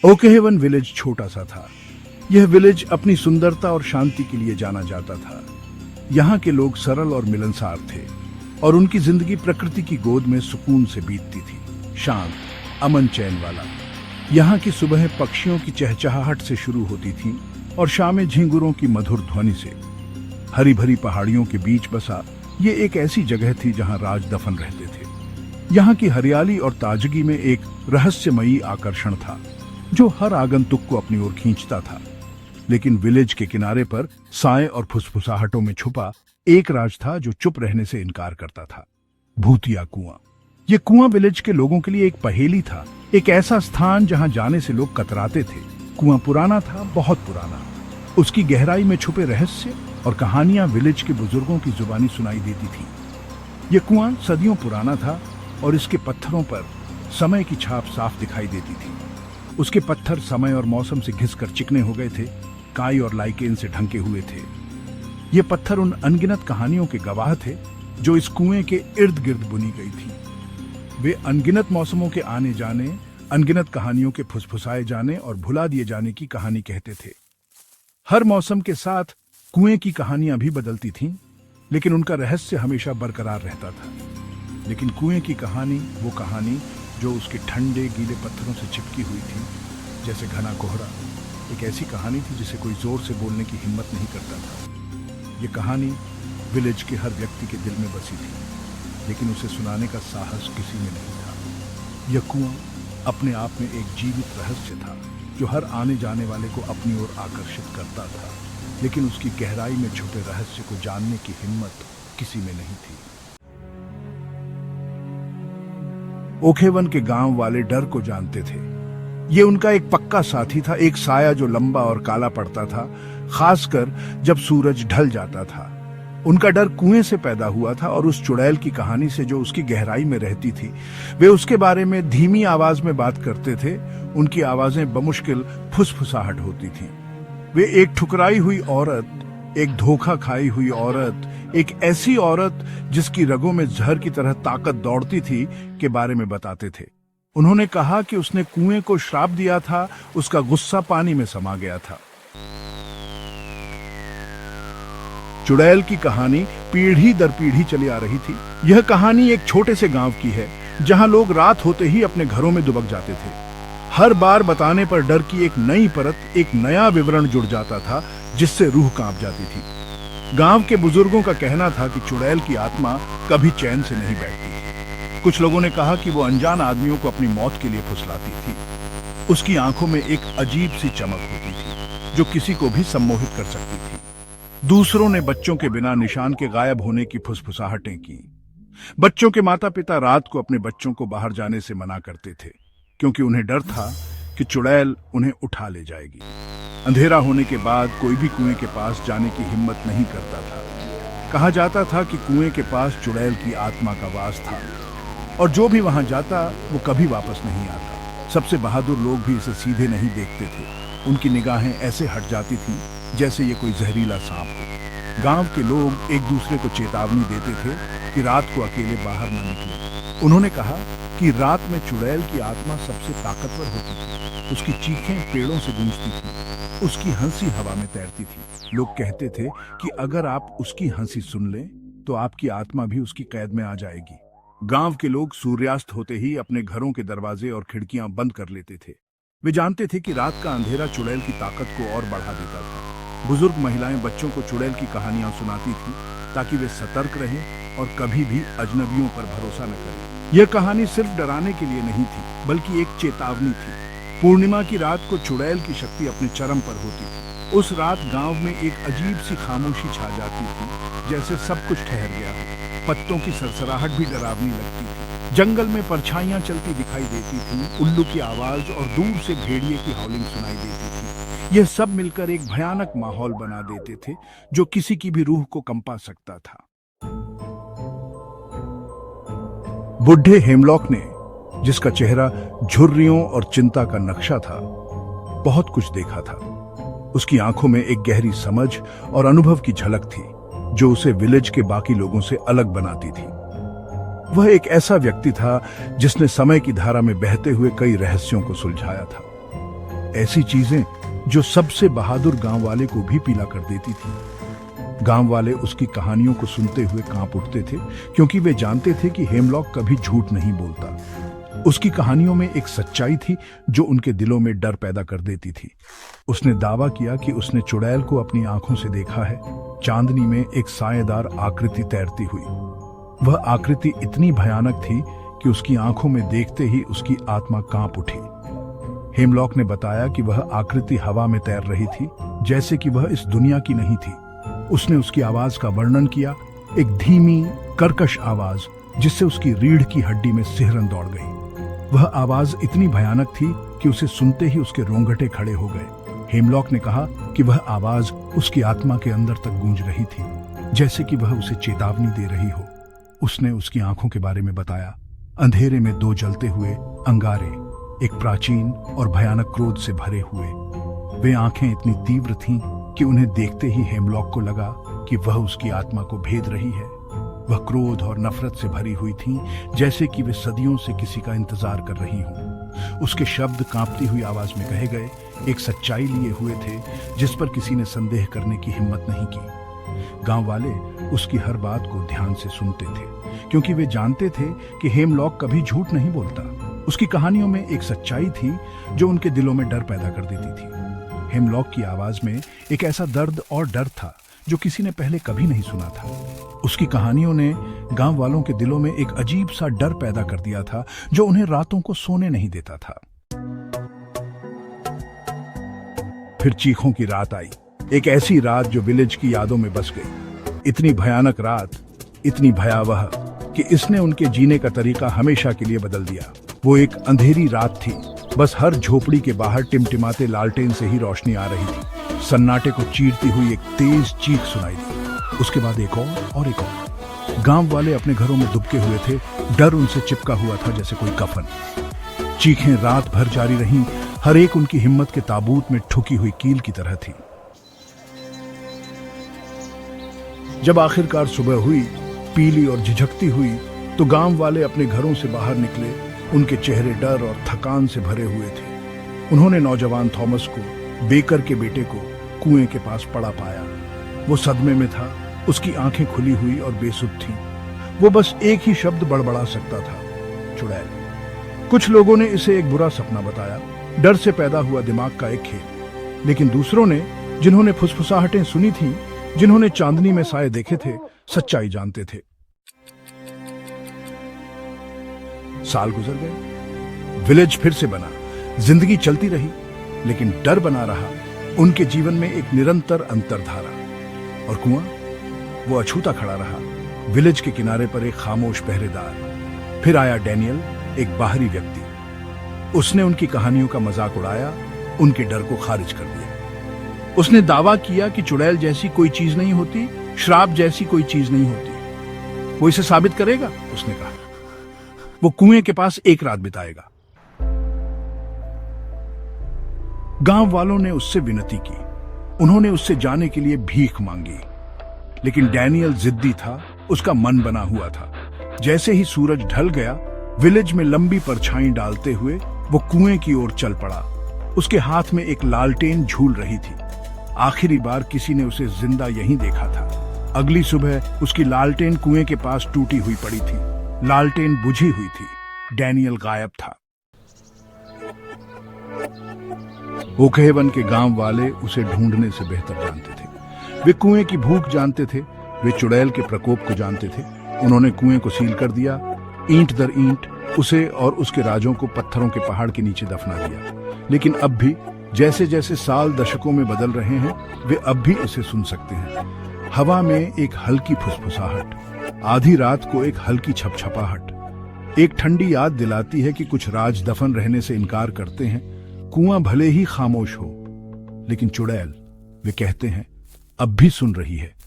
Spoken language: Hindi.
ओकेहेवन विलेज छोटा सा था। यह विलेज अपनी सुंदरता और शांति के लिए जाना जाता था। यहाँ के लोग सरल और मिलनसार थे और उनकी जिंदगी प्रकृति की गोद में सुकून से बीतती थी, शांत, अमन चैन वाला। यहाँ की सुबह पक्षियों की चहचहाहट से शुरू होती थी और शामें झिंगुरों की मधुर ध्वनि से। हरी भरी पहाड़ियों के बीच बसा ये एक ऐसी जगह थी जहाँ राज दफन रहते थे। यहाँ की हरियाली और ताजगी में एक रहस्यमयी आकर्षण था जो हर आगंतुक को अपनी ओर खींचता था। लेकिन विलेज के किनारे पर साए और फुसफुसाहटों में छुपा एक राज था जो चुप रहने से इनकार करता था, भूतिया कुआं। ये कुआं विलेज के लोगों के लिए एक पहेली था, एक ऐसा स्थान जहां जाने से लोग कतराते थे। कुआं पुराना था, बहुत पुराना। उसकी गहराई में छुपे रहस्य और कहानियां विलेज के बुजुर्गों की जुबानी सुनाई देती थी। यह कुआं सदियों पुराना था और इसके पत्थरों पर समय की छाप साफ दिखाई देती थी। उसके पत्थर समय और मौसम से घिसकर चिकने हो गए थे, काई और लाइकेन से ढंके हुए थे। ये पत्थर उन अनगिनत कहानियों के गवाह थे जो इस कुएं के इर्द गिर्द बुनी गई थी। वे अनगिनत मौसमों के आने जाने, अनगिनत कहानियों के फुसफुसाए जाने और भुला दिए जाने की कहानी कहते थे। हर मौसम के साथ कुएं की कहानियां भी बदलती थीं, लेकिन उनका रहस्य हमेशा बरकरार रहता था। लेकिन कुएं की कहानी, वो कहानी जो उसके ठंडे गीले पत्थरों से चिपकी हुई थी, जैसे घना कोहरा, एक ऐसी कहानी थी जिसे कोई जोर से बोलने की हिम्मत नहीं करता था। ये कहानी विलेज के हर व्यक्ति के दिल में बसी थी, लेकिन उसे सुनाने का साहस किसी में नहीं था। यह कुआं अपने आप में एक जीवित रहस्य था जो हर आने जाने वाले को अपनी ओर आकर्षित करता था, लेकिन उसकी गहराई में छुपे रहस्य को जानने की हिम्मत किसी में नहीं थी। ओकेहेवन के गांव वाले डर को जानते थे। ये उनका एक पक्का साथी था, एक साया जो लंबा और काला पड़ता था, खासकर जब सूरज ढल जाता था। उनका डर कुएं से पैदा हुआ था और उस चुड़ैल की कहानी से जो उसकी गहराई में रहती थी। वे उसके बारे में धीमी आवाज में बात करते थे। उनकी आवाजें बमुश्किल फुसफुसाहट होती थीं। वे एक ठुकराई हुई औरत, एक धोखा खाई हुई औरत, एक ऐसी औरत जिसकी रगों में जहर की तरह ताकत दौड़ती थी के बारे में बताते थे। उन्होंने कहा कि उसने कुएं को श्राप दिया था, उसका गुस्सा पानी में समा गया था। चुड़ैल की कहानी पीढ़ी दर पीढ़ी चली आ रही थी। यह कहानी एक छोटे से गांव की है जहां लोग रात होते ही अपने घरों में दुबक जाते थे। हर बार बताने पर डर की एक नई परत, एक नया विवरण जुड़ जाता था जिससे रूह कांप जाती थी। गांव के बुजुर्गों का कहना था कि चुड़ैल की आत्मा कभी चैन से नहीं बैठती। कुछ लोगों ने कहा कि वो अनजान आदमियों को अपनी मौत के लिए फुसलाती थी। उसकी आंखों में एक अजीब सी चमक होती थी जो किसी को भी सम्मोहित कर सकती थी। दूसरों ने बच्चों के बिना निशान के गायब होने की फुसफुसाहटें की। बच्चों के माता पिता रात को अपने बच्चों को बाहर जाने से मना करते थे क्योंकि उन्हें डर था कि चुड़ैल उन्हें उठा ले जाएगी। अंधेरा होने के बाद कोई भी कुएं के पास जाने की हिम्मत नहीं करता था। कहा जाता था कि कुएं के पास चुड़ैल की आत्मा का वास था और जो भी वहां जाता वो कभी वापस नहीं आता। सबसे बहादुर लोग भी इसे सीधे नहीं देखते थे। उनकी निगाहें ऐसे हट जाती थीं जैसे ये कोई जहरीला सांप हो। गांव के लोग एक दूसरे को चेतावनी देते थे कि रात को अकेले बाहर न निकलें। उन्होंने कहा कि रात में चुड़ैल की आत्मा सबसे ताकतवर होती थी। उसकी चीखें पेड़ों से गूंजती थी, उसकी हंसी हवा में तैरती थी। लोग कहते थे कि अगर आप उसकी हंसी सुन लें तो आपकी आत्मा भी उसकी कैद में आ जाएगी। गांव के लोग सूर्यास्त होते ही अपने घरों के दरवाजे और खिड़कियां बंद कर लेते थे। वे जानते थे कि रात का अंधेरा चुड़ैल की ताकत को और बढ़ा देता था। बुजुर्ग महिलाएं बच्चों को चुड़ैल की कहानियां सुनाती थी ताकि वे सतर्क रहें और कभी भी अजनबियों पर भरोसा न करें। यह कहानी सिर्फ डराने के लिए नहीं थी, बल्कि एक चेतावनी थी। पूर्णिमा की रात को चुड़ैल की शक्ति अपने चरम पर होती थी। उस रात गांव में एक अजीब सी खामोशी छा जाती थी, जैसे सब कुछ ठहर गया हो। पत्तों की सरसराहट भी डरावनी लगती थी। जंगल में परछाइयां चलती दिखाई देती थीं, उल्लू की आवाज और दूर से भेड़िए की हाउलिंग सुनाई देती थी। यह सब मिलकर एक भयानक माहौल बना देते थे जो किसी की भी रूह को कंपा सकता था। बुढ़े हेमलॉक ने, जिसका चेहरा झुर्रियों और चिंता का नक्शा था, बहुत कुछ देखा था। उसकी आंखों में एक गहरी समझ और अनुभव की झलक थी जो उसे विलेज के बाकी लोगों से अलग बनाती थी। वह एक ऐसा व्यक्ति था जिसने समय की धारा में बहते हुए कई रहस्यों को सुलझाया था। ऐसी चीजें जो सबसे बहादुर गांव वाले को भी पीला कर देती थी। गांव वाले उसकी कहानियों को सुनते हुए कांप उठते थे, क्योंकि वे जानते थे कि हेमलॉक कभी झूठ नहीं बोलता। उसकी कहानियों में एक सच्चाई थी जो उनके दिलों में डर पैदा कर देती थी। उसने दावा किया कि उसने चुड़ैल को अपनी आंखों से देखा है। चांदनी में एक सायेदार आकृति तैरती हुई। वह आकृति इतनी भयानक थी कि उसकी आंखों में देखते ही उसकी आत्मा कांप उठी। हेमलॉक ने बताया कि वह आकृति हवा में तैर रही थी, जैसे कि वह इस दुनिया की नहीं थी। उसने उसकी आवाज का वर्णन किया, एक धीमी कर्कश आवाज जिससे उसकी रीढ़ की हड्डी में सिहरन दौड़ गई। वह आवाज इतनी भयानक थी कि उसे सुनते ही उसके रोंगटे खड़े हो गए। हेमलॉक ने कहा कि वह आवाज उसकी आत्मा के अंदर तक गूंज रही थी, जैसे कि वह उसे चेतावनी दे रही हो। उसने उसकी आंखों के बारे में बताया। अंधेरे में दो जलते हुए अंगारे, एक प्राचीन और भयानक क्रोध से भरे हुए। वे आंखें इतनी तीव्र थीं कि उन्हें देखते ही हेमलॉक को लगा कि वह उसकी आत्मा को भेद रही है। वह क्रोध और नफरत से भरी हुई थीं, जैसे कि वे सदियों से किसी का इंतजार कर रही हों। उसके शब्द कांपती हुई आवाज में कहे गए, एक सच्चाई लिए हुए थे जिस पर किसी ने संदेह करने की हिम्मत नहीं की। गांव वाले उसकी हर बात को ध्यान से सुनते थे, क्योंकि वे जानते थे कि हेमलॉक कभी झूठ नहीं बोलता। उसकी कहानियों में एक सच्चाई थी जो उनके दिलों में डर पैदा कर देती थी। हेमलॉक की आवाज में एक ऐसा दर्द और डर था जो किसी ने पहले कभी नहीं सुना था। उसकी कहानियों ने गांव वालों के दिलों में एक अजीब सा डर पैदा कर दिया था जो उन्हें रातों को सोने नहीं देता था। फिर चीखों की रात आई, एक ऐसी रात जो विलेज की यादों में बस गई। इतनी भयानक रात, इतनी भयावह कि इसने उनके जीने का तरीका हमेशा के लिए बदल दिया। वो एक अंधेरी रात थी। बस हर झोपड़ी के बाहर टिमटिमाते लालटेन से ही रोशनी आ रही थी। सन्नाटे को चीरती हुई एक तेज चीख सुनाई दी। उसके बाद एक और एक और। गांव वाले अपने घरों में दुबके हुए थे। डर उनसे चिपका हुआ था जैसे कोई कफन। चीखें रात भर जारी रहीं। हर एक उनकी हिम्मत के ताबूत में ठुकी हुई कील की तरह थी। जब आखिरकार सुबह हुई, पीली और झिझकती हुई, तो गांव वाले अपने घरों से बाहर निकले। उनके चेहरे डर और थकान से भरे हुए थे। उन्होंने नौजवान थॉमस को, बेकर के बेटे को, कुएं के पास पड़ा पाया। वो सदमे में था। उसकी आंखें खुली हुई और बेसुध थीं। वो बस एक ही शब्द बड़बड़ा सकता था, चुड़ैल। कुछ लोगों ने इसे एक बुरा सपना बताया, डर से पैदा हुआ दिमाग का एक खेल। लेकिन दूसरों ने, जिन्होंने फुसफुसाहटें सुनी थीं, जिन्होंने चांदनी में साए देखे थे, सच्चाई जानते थे। साल गुजर गए। विलेज फिर से बना। जिंदगी चलती रही, लेकिन डर बना रहा। उनके जीवन में एक निरंतर अंतर्धारा। और कुआं, वो अछूता खड़ा रहा। विलेज के किनारे पर एक खामोश पहरेदार। फिर आया डैनियल, एक बाहरी व्यक्ति। उसने उनकी कहानियों का मजाक उड़ाया, उनके डर को खारिज कर दिया। उसने दावा किया कि चुड़ैल जैसी कोई चीज नहीं होती, श्राप जैसी कोई चीज नहीं होती। वो इसे साबित करेगा, उसने कहा। वो कुएं के पास एक रात बिताएगा। गांव वालों ने उससे विनती की। उन्होंने उससे जाने के लिए भीख मांगी। लेकिन डैनियल जिद्दी था। उसका मन बना हुआ था। जैसे ही सूरज ढल गया, विलेज में लंबी परछाई डालते हुए वो कुएं की ओर चल पड़ा। उसके हाथ में एक लालटेन झूल रही थी। आखिरी बार किसी ने उसे जिंदा यहीं देखा था। अगली सुबह उसकी लालटेन कुएं के पास टूटी हुई पड़ी थी। लालटेन बुझी हुई थी। डैनियल गायब था। ओकेवन के गांव वाले उसे ढूंढने से बेहतर जानते थे। वे कुएं की भूख जानते थे। वे चुड़ैल के प्रकोप को जानते थे। उन्होंने कुएं को सील कर दिया। ईंट दर ईंट उसे और उसके राजों को पत्थरों के पहाड़ के नीचे दफना दिया। लेकिन अब भी, जैसे जैसे साल दशकों में बदल रहे हैं, वे अब भी इसे सुन सकते हैं। हवा में एक हल्की फुसफुसाहट, आधी रात को एक हल्की छपछपाहट। एक ठंडी याद दिलाती है कि कुछ राज दफन रहने से इनकार करते हैं। कुआं भले ही खामोश हो, लेकिन चुड़ैल, वे कहते हैं, अब भी सुन रही है।